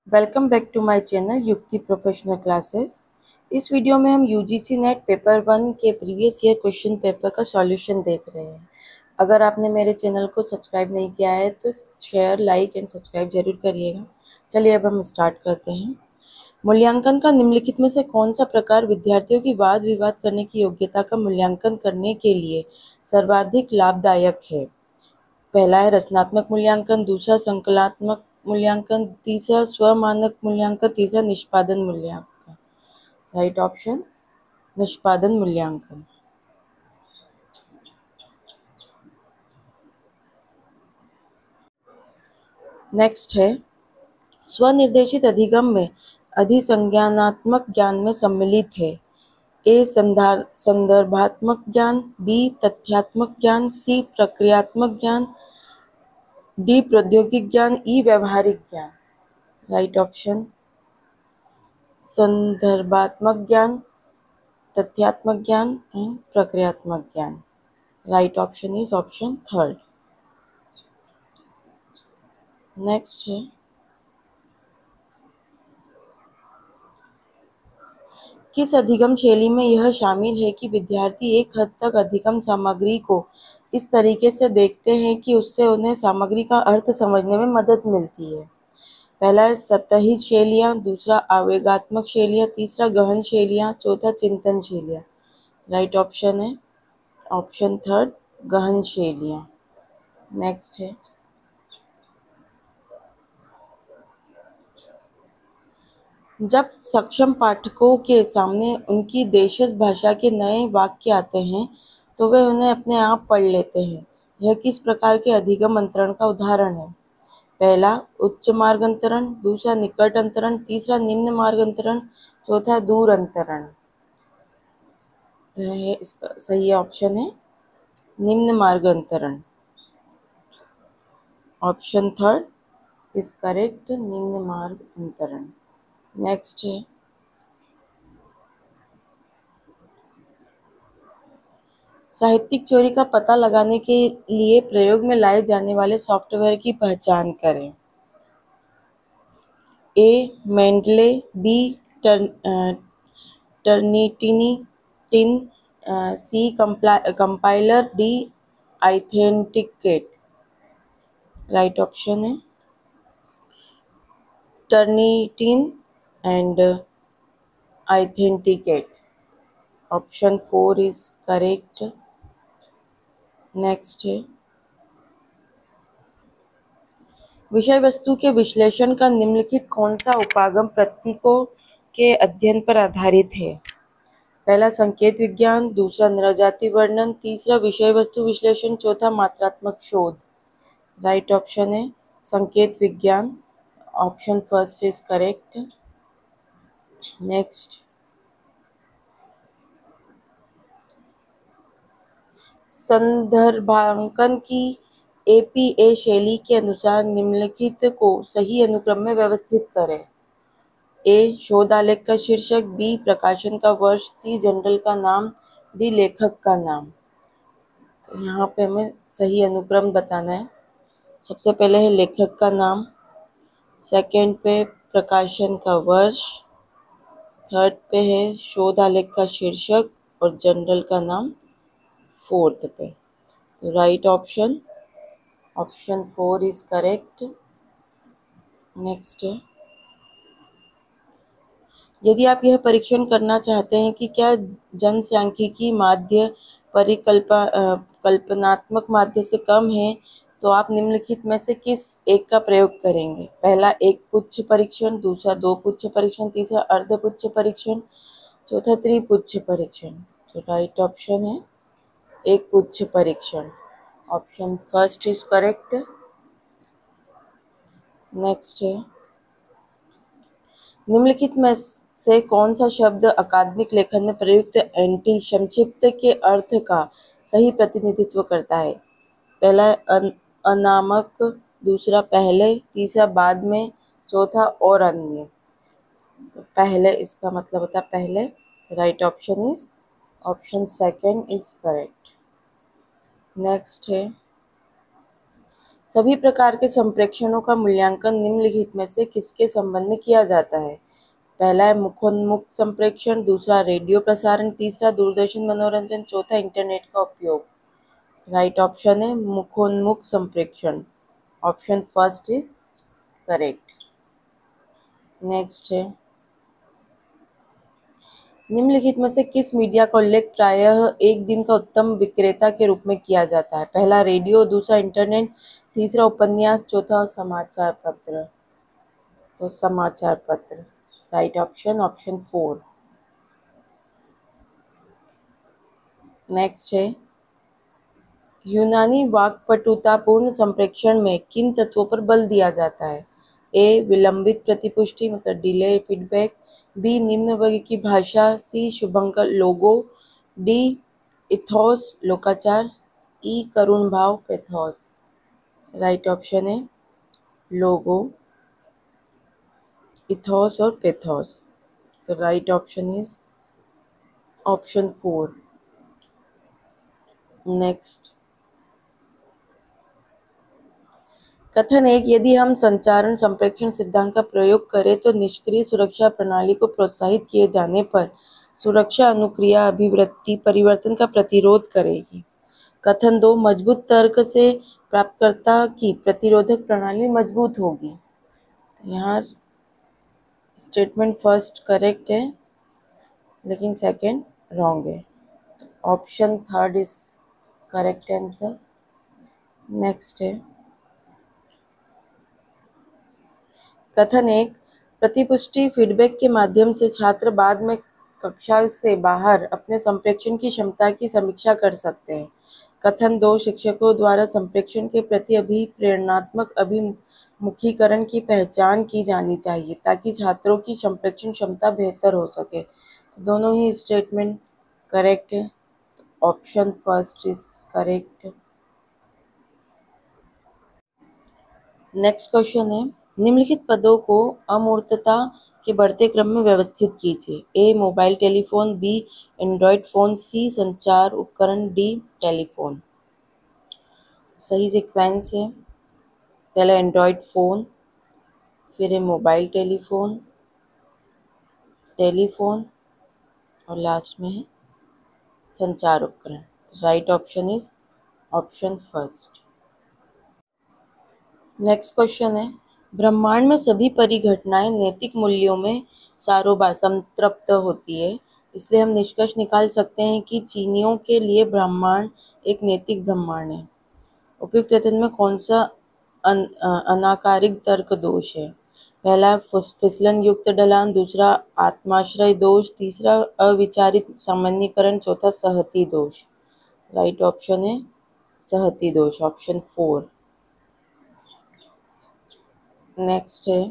Welcome back to my channel Yukti professional classes. इस video में हम यूजीसी नेट पेपर 1 के प्रीवियस ईयर क्वेश्चन पेपर का सॉल्यूशन देख रहे हैं। अगर आपने मेरे चैनल को सब्सक्राइब नहीं किया है तो शेयर, लाइक एंड सब्सक्राइब जरूर करिएगा। चलिए अब हम स्टार्ट करते हैं। मूल्यांकन का निम्नलिखित में से कौन सा प्रकार विद्यार्थियों की वाद विवाद करने की योग्यता का मूल्यांकन करने के लिए सर्वाधिक लाभदायक है? पहला है रचनात्मक मूल्यांकन, दूसरा संकलनात्मक मूल्यांकन, तीसरा स्वमानक मूल्यांकन, तीसरा निष्पादन मूल्यांकन। राइट ऑप्शन निष्पादन मूल्यांकन। नेक्स्ट है स्वनिर्देशित अधिगम में अधिसंज्ञानात्मक ज्ञान में सम्मिलित है। ए संदर्भात्मक ज्ञान, बी तथ्यात्मक ज्ञान, सी प्रक्रियात्मक ज्ञान, डी प्रौद्योगिक ज्ञान, ई व्यवहारिक ज्ञान। राइट ऑप्शन संदर्भात्मक ज्ञान, तथ्यात्मक ज्ञान एंड प्रक्रियात्मक ज्ञान। Right option is option third. Next है किस अधिगम शैली में यह शामिल है कि विद्यार्थी एक हद तक अधिगम सामग्री को इस तरीके से देखते हैं कि उससे उन्हें सामग्री का अर्थ समझने में मदद मिलती है? पहला है सतही शैलियाँ, दूसरा आवेगात्मक शैलियाँ, तीसरा गहन शैलियाँ, चौथा चिंतन शैलियाँ। राइट ऑप्शन है ऑप्शन थर्ड गहन शैलियाँ। नेक्स्ट है जब सक्षम पाठकों के सामने उनकी देशज भाषा के नए वाक्य आते हैं तो वे उन्हें अपने आप पढ़ लेते हैं। यह किस प्रकार के अधिगम अंतरण का उदाहरण है? पहला उच्च मार्ग अंतरण, दूसरा निकट अंतरण, तीसरा निम्न मार्ग अंतरण, चौथा दूर अंतरण। तो इसका सही ऑप्शन है निम्न मार्ग अंतरण। ऑप्शन थर्ड इज करेक्ट, निम्न मार्ग अंतरण। नेक्स्ट है साहित्यिक चोरी का पता लगाने के लिए प्रयोग में लाए जाने वाले सॉफ्टवेयर की पहचान करें। A Mendeley, B Turnitin, C compiler, D iThenticate. Right option है Turnitin and iThenticate. Option 4 is correct. Next है विषय वस्तु के विश्लेषण का निम्नलिखित कौन सा उपागम प्रतीकों के अध्ययन पर आधारित है? पहला संकेत विज्ञान, दूसरा नृजाति वर्णन, तीसरा विषय वस्तु विश्लेषण, चौथा मात्रात्मक शोध। राइट ऑप्शन है संकेत विज्ञान। Option first is correct. Next संदर्भांकन की एपीए शैली के अनुसार निम्नलिखित को सही अनुक्रम में व्यवस्थित करें। ए शोध आलेख का शीर्षक, बी प्रकाशन का वर्ष, सी जर्नल का नाम, डी लेखक का नाम। तो यहाँ पे हमें सही अनुक्रम बताना है। सबसे पहले है लेखक का नाम, सेकंड पे प्रकाशन का वर्ष, थर्ड पे है शोध आलेख का शीर्षक और जर्नल का नाम फोर्थ पे। तो right option option 4 is correct. Next है यदि आप यह परीक्षण करना चाहते हैं कि क्या जनसांख्यिकी माध्य कल्पनात्मक माध्य से कम है तो आप निम्नलिखित में से किस एक का प्रयोग करेंगे? पहला एक पुच्छ परीक्षण, दूसरा दो पुच्छ परीक्षण, तीसरा अर्ध पुच्छ परीक्षण, चौथा त्रिपुच्छ परीक्षण। तो राइट ऑप्शन है एक पुच्छ परीक्षण। Option first is correct. Next है निम्नलिखित में से कौन सा शब्द अकादमिक लेखन में प्रयुक्त एंटी संक्षिप्त के अर्थ का सही प्रतिनिधित्व करता है? पहला अनामक, दूसरा पहले, तीसरा बाद में, चौथा और अन्य। तो पहले इसका मतलब होता है पहले। Right option is option second is correct. Next है सभी प्रकार के संप्रेषणों का मूल्यांकन निम्नलिखित में से किसके संबंध में किया जाता है? पहला है मुखोन्मुख संप्रेषण, दूसरा रेडियो प्रसारण, तीसरा दूरदर्शन मनोरंजन, चौथा इंटरनेट का उपयोग। राइट ऑप्शन है मुखोन्मुख संप्रेषण। Option first is correct. Next है निम्नलिखित में से किस मीडिया का उल्लेख प्रायः एक दिन का उत्तम विक्रेता के रूप में किया जाता है? पहला रेडियो, दूसरा इंटरनेट, तीसरा उपन्यास, चौथा समाचार पत्र। तो समाचार पत्र। Right option option 4। नेक्स्ट है यूनानी वाक्पटुतापूर्ण संप्रेषण में किन तत्वों पर बल दिया जाता है? ए विलंबित प्रतिपुष्टि मतलब डिले फीडबैक, बी निम्न वर्ग की भाषा, सी शुभंकर लोगो, डी इथोस लोकाचार, ई करुण भाव पेथोस। राइट ऑप्शन है लोगो, इथोस और पेथोस। तो right option is option 4। Next कथन एक यदि हम संचारण संप्रेषण सिद्धांत का प्रयोग करें तो निष्क्रिय सुरक्षा प्रणाली को प्रोत्साहित किए जाने पर सुरक्षा अनुक्रिया अभिवृत्ति परिवर्तन का प्रतिरोध करेगी। कथन दो मजबूत तर्क से प्राप्तकर्ता की प्रतिरोधक प्रणाली मजबूत होगी। यहाँ स्टेटमेंट फर्स्ट करेक्ट है लेकिन सेकंड रॉन्ग है। Option third is correct answer. Next है कथन एक प्रतिपुष्टि फीडबैक के माध्यम से छात्र बाद में कक्षा से बाहर अपने संप्रेषण की क्षमता की समीक्षा कर सकते हैं। कथन दो शिक्षकों द्वारा संप्रेषण के प्रति अभिप्रेरणात्मक अभिमुखीकरण की पहचान की जानी चाहिए ताकि छात्रों की संप्रेषण क्षमता बेहतर हो सके। तो दोनों ही स्टेटमेंट करेक्ट है। Option first is correct. Next question है निम्नलिखित पदों को अमूर्तता के बढ़ते क्रम में व्यवस्थित कीजिए। A mobile telephone, B Android phone, C संचार उपकरण, डी टेलीफोन। सही सीक्वेंस है पहले एंड्रॉयड फ़ोन, फिर है मोबाइल टेलीफोन, टेलीफोन और लास्ट में है संचार उपकरण। Right option is option first. Next question है ब्रह्मांड में सभी परिघटनाएं नैतिक मूल्यों में संतृप्त होती है, इसलिए हम निष्कर्ष निकाल सकते हैं कि चीनियों के लिए ब्रह्मांड एक नैतिक ब्रह्मांड है। उपयुक्त कथन में कौन सा अनाकारिक तर्क दोष है? पहला फिसलन युक्त ढलान, दूसरा आत्माश्रय दोष, तीसरा अविचारित सामान्यीकरण, चौथा सहती दोष। राइट ऑप्शन है सहती दोष ऑप्शन 4। नेक्स्ट है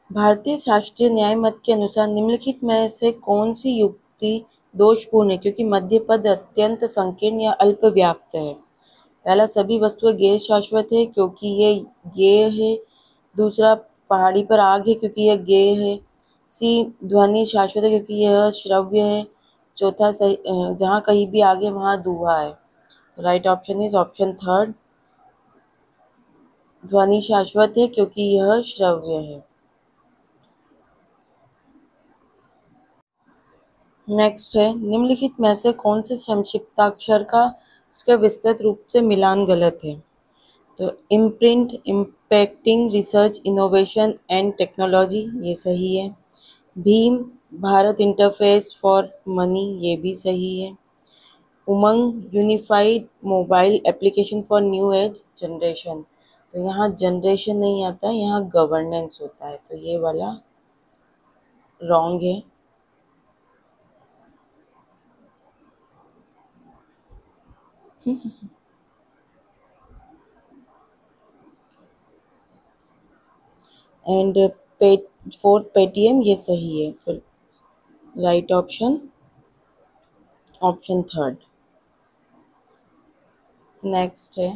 भारतीय शास्त्रीय न्याय मत के अनुसार निम्नलिखित में से कौन सी युक्ति दोषपूर्ण है क्योंकि मध्य पद अत्यंत संकीर्ण या अल्प व्याप्त है? पहला सभी वस्तुएं गैर शाश्वत है क्योंकि ये गेय है, दूसरा पहाड़ी पर आग है क्योंकि यह गेय है, सी ध्वनि शाश्वत है क्योंकि यह श्रव्य है, चौथा सही जहाँ कहीं भी आग है वहाँ धुआं है। Right option is option third ध्वनि शाश्वत है क्योंकि यह श्रव्य है। नेक्स्ट है निम्नलिखित में से कौन से संक्षिप्ताक्षर का उसके विस्तृत रूप से मिलान गलत है? तो imprint, impacting research innovation and technology ये सही है। Bhim Bharat interface for money ये भी सही है। Umang unified mobile application for new age generation, तो यहाँ जनरेशन नहीं आता है, यहाँ गवर्नेंस होता है, तो ये वाला रॉन्ग है। एंड पे फोर्थ पेटीएम ये सही है, तो right option option third. Next है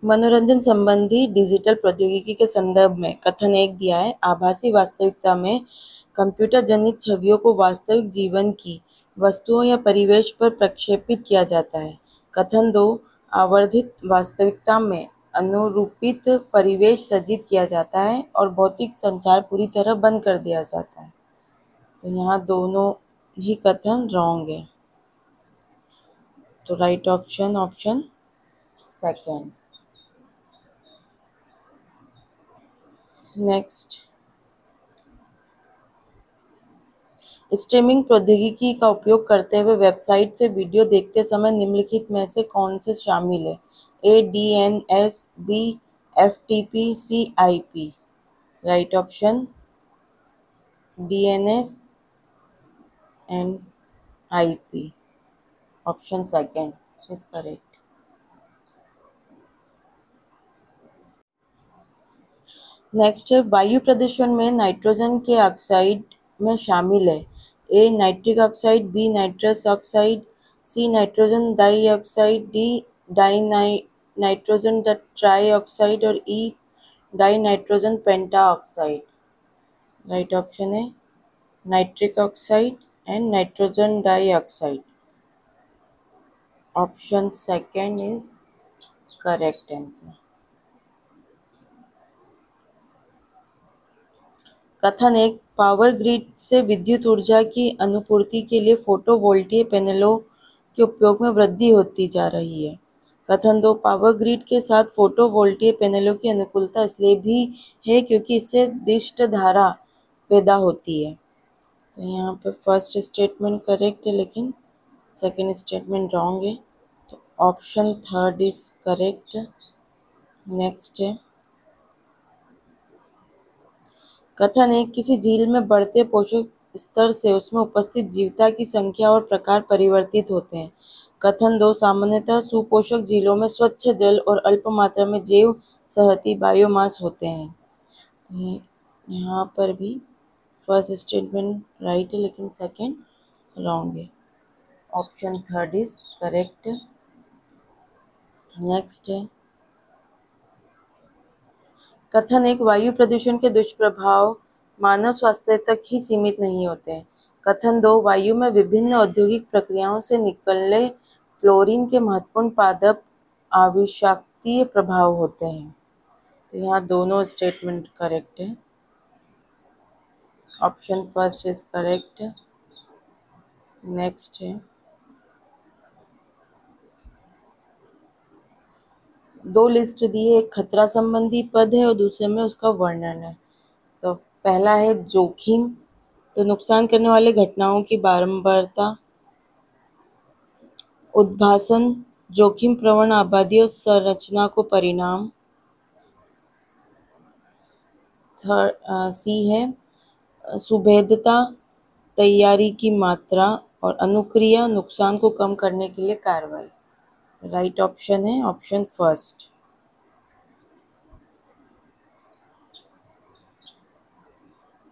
मनोरंजन संबंधी डिजिटल प्रौद्योगिकी के संदर्भ में कथन 1 दिया है, आभासी वास्तविकता में कंप्यूटर जनित छवियों को वास्तविक जीवन की वस्तुओं या परिवेश पर प्रक्षेपित किया जाता है। कथन 2, आवर्धित वास्तविकता में अनुरूपित परिवेश सृजित किया जाता है और भौतिक संचार पूरी तरह बंद कर दिया जाता है। तो यहाँ दोनों ही कथन रॉन्ग है। तो right option second. Next, streaming प्रौद्योगिकी का उपयोग करते हुए वेबसाइट से वीडियो देखते समय निम्नलिखित में से कौन से शामिल है? A, DNS, B, FTP, C, IP। Right option DNS and IP। Option second is correct. Next है, वायु प्रदूषण में नाइट्रोजन के ऑक्साइड में शामिल है? A, nitric oxide, B, nitrous oxide, C, nitrogen dioxide, D, nitrogen tri oxide और E, di nitrogen penta oxide. Right option है nitric oxide and nitrogen dioxide. Option second is correct answer. कथन 1, power grid से विद्युत ऊर्जा की अनुपूर्ति के लिए photovoltaic पैनलों के उपयोग में वृद्धि होती जा रही है। कथन 2, पावर ग्रिड के साथ फोटोवोल्टिक पैनलों की अनुकूलता इसलिए भी है क्योंकि इससे दिष्ट धारा पैदा होती है। तो यहाँ पे फर्स्ट स्टेटमेंट करेक्ट है लेकिन सेकंड स्टेटमेंट रॉन्ग है। तो option third is correct. Next है, कथन 1, किसी झील में बढ़ते पोषक स्तर से उसमें उपस्थित जीवता की संख्या और प्रकार परिवर्तित होते हैं। कथन 2, सामान्यतः सुपोषक झीलों में स्वच्छ जल और अल्प मात्रा में जैव सहती बायोमास होते हैं। तो यहाँ पर भी फर्स्ट स्टेटमेंट राइट है लेकिन सेकंड रॉन्ग है। Option third is correct. Next है, कथन 1, वायु प्रदूषण के दुष्प्रभाव मानव स्वास्थ्य तक ही सीमित नहीं होते हैं। कथन 2, वायु में विभिन्न औद्योगिक प्रक्रियाओं से निकलने फ्लोरीन के महत्वपूर्ण पादप अविषाक्तीय प्रभाव होते हैं। तो यहाँ दोनों स्टेटमेंट करेक्ट है। Option first is correct. Next है, दो लिस्ट दी है, एक खतरा संबंधी पद है और दूसरे में उसका वर्णन है। तो पहला है जोखिम, तो नुकसान करने वाले घटनाओं की बारंबारता, उद्भासन, जोखिम प्रवण आबादी और संरचना को परिणाम। सी है सुभेद्यता, तैयारी की मात्रा और अनुक्रिया, नुकसान को कम करने के लिए कार्रवाई। राइट ऑप्शन है ऑप्शन फर्स्ट।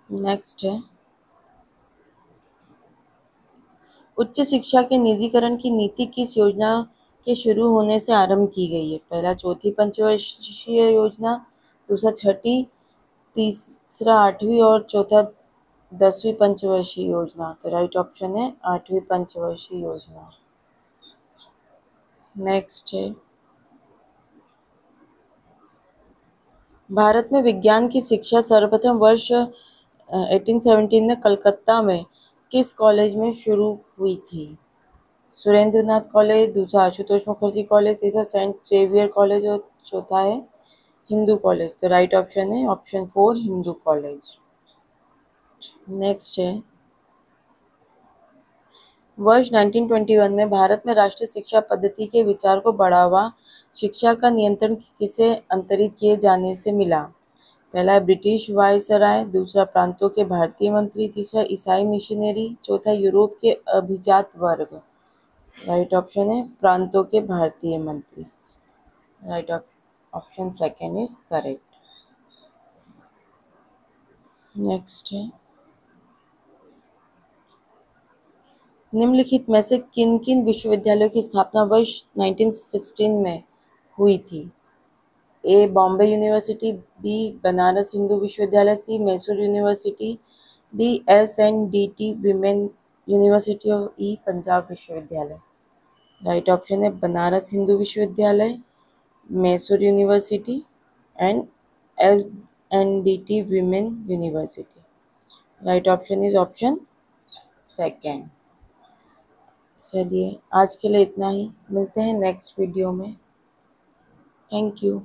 नेक्स्ट है, उच्च शिक्षा के निजीकरण की नीति किस योजना के शुरू होने से आरंभ की गई है? पहला चौथी पंचवर्षीय योजना, दूसरा छठी, तीसरा आठवीं और चौथा 10वीं पंचवर्षीय योजना। तो राइट ऑप्शन है 8वीं पंचवर्षीय योजना। नेक्स्ट है, भारत में विज्ञान की शिक्षा सर्वप्रथम वर्ष 1817 में कलकत्ता में किस कॉलेज में शुरू हुई थी? सुरेंद्रनाथ कॉलेज, दूसरा आशुतोष मुखर्जी कॉलेज, तीसरा सेंट जेवियर कॉलेज और चौथा है हिंदू कॉलेज। तो राइट ऑप्शन है ऑप्शन 4 हिंदू कॉलेज। नेक्स्ट है, वर्ष 1921 में भारत में राष्ट्रीय शिक्षा पद्धति के विचार को बढ़ावा शिक्षा का नियंत्रण किसे अंतरित किए जाने से मिला? पहला ब्रिटिश वायसराय, दूसरा प्रांतों के भारतीय मंत्री, तीसरा ईसाई मिशनरी, चौथा यूरोप के अभिजात वर्ग। राइट ऑप्शन है प्रांतों के भारतीय मंत्री। Right option second is correct. Next है, निम्नलिखित में से किन किन विश्वविद्यालयों की स्थापना वर्ष 1916 में हुई थी? A Bombay university, B Banaras Hindu विश्वविद्यालय, C Mysore university, D SNDT women university और ई पंजाब विश्वविद्यालय। राइट ऑप्शन है बनारस हिंदू विश्वविद्यालय, Mysore university and SNDT women university. Right option is option second. चलिए आज के लिए इतना ही, मिलते हैं नेक्स्ट वीडियो में। Thank you.